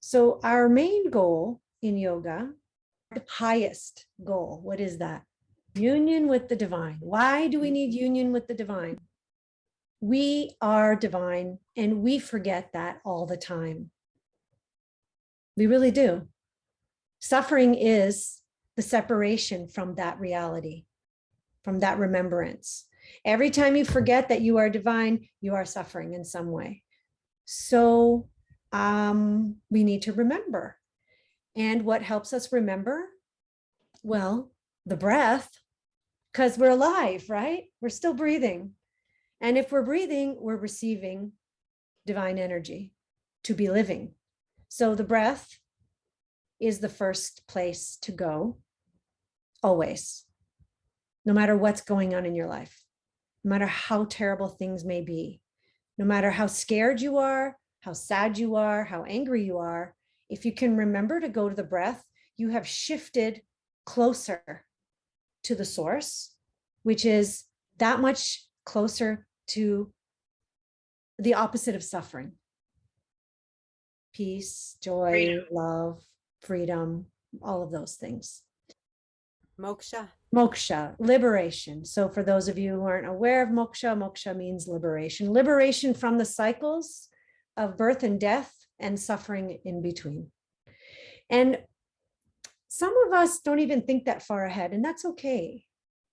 So our main goal in yoga, the highest goal, what is that? Union with the divine. Why do we need union with the divine? We are divine, and we forget that all the time. We really do. Suffering is the separation from that reality, from that remembrance. Every time you forget that you are divine, you are suffering in some way. So we need to remember. And what helps us remember? Well, the breath, because we're alive, right? We're still breathing. And if we're breathing, we're receiving divine energy to be living. So the breath is the first place to go, always, no matter what's going on in your life, no matter how terrible things may be, no matter how scared you are, how sad you are, how angry you are. If you can remember to go to the breath, you have shifted closer to the source, which is that much closer to the opposite of suffering. Peace, joy, love, freedom, all of those things. Moksha. Moksha, liberation. So for those of you who aren't aware of moksha, moksha means liberation. Liberation from the cycles of birth and death and suffering in between. And some of us don't even think that far ahead, and that's okay.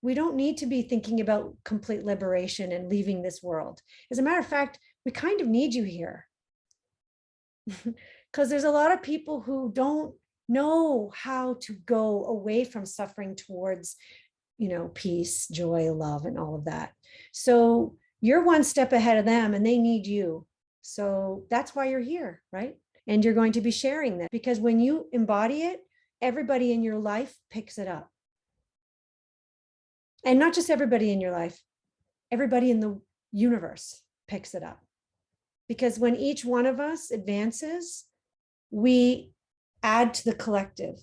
We don't need to be thinking about complete liberation and leaving this world. As a matter of fact, we kind of need you here. Because there's a lot of people who don't know how to go away from suffering towards, peace, joy, love, and all of that. So you're one step ahead of them and they need you. So that's why you're here, right? And you're going to be sharing that, because when you embody it, everybody in your life picks it up. And not just everybody in your life, everybody in the universe picks it up. Because when each one of us advances, we add to the collective,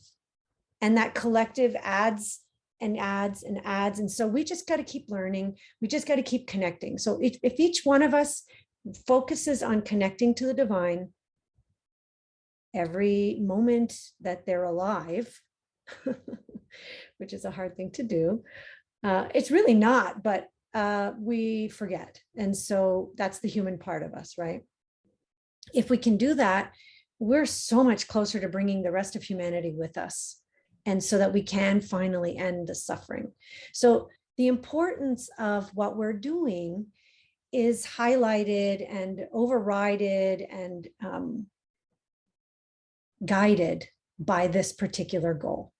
and that collective adds and adds and adds. And so we just got to keep learning. We just got to keep connecting. So if each one of us focuses on connecting to the divine every moment that they're alive, which is a hard thing to do. It's really not, but we forget. And so that's the human part of us, right? If we can do that, we're so much closer to bringing the rest of humanity with us, and so that we can finally end the suffering. So the importance of what we're doing is highlighted and overrided and guided by this particular goal.